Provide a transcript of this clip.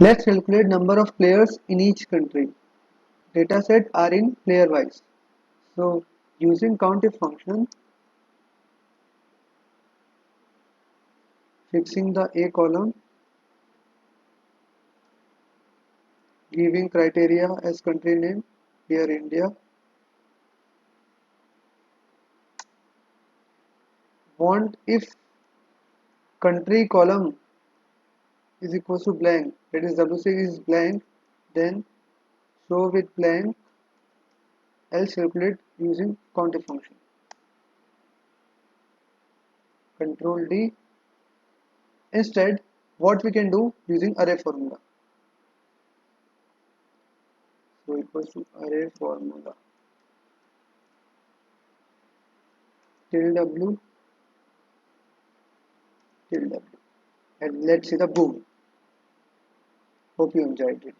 Let's calculate number of players in each country. Dataset are in player wise. So using COUNTIF function, fixing the A column, giving criteria as country name, here India. Want if country column is equals to blank, that is W6 is blank, then show with blank, else calculate using COUNTIF function. Control D. Instead, what we can do using array formula. So equals to array formula. Till W, till W. And let's see the boom. Hope you enjoyed it.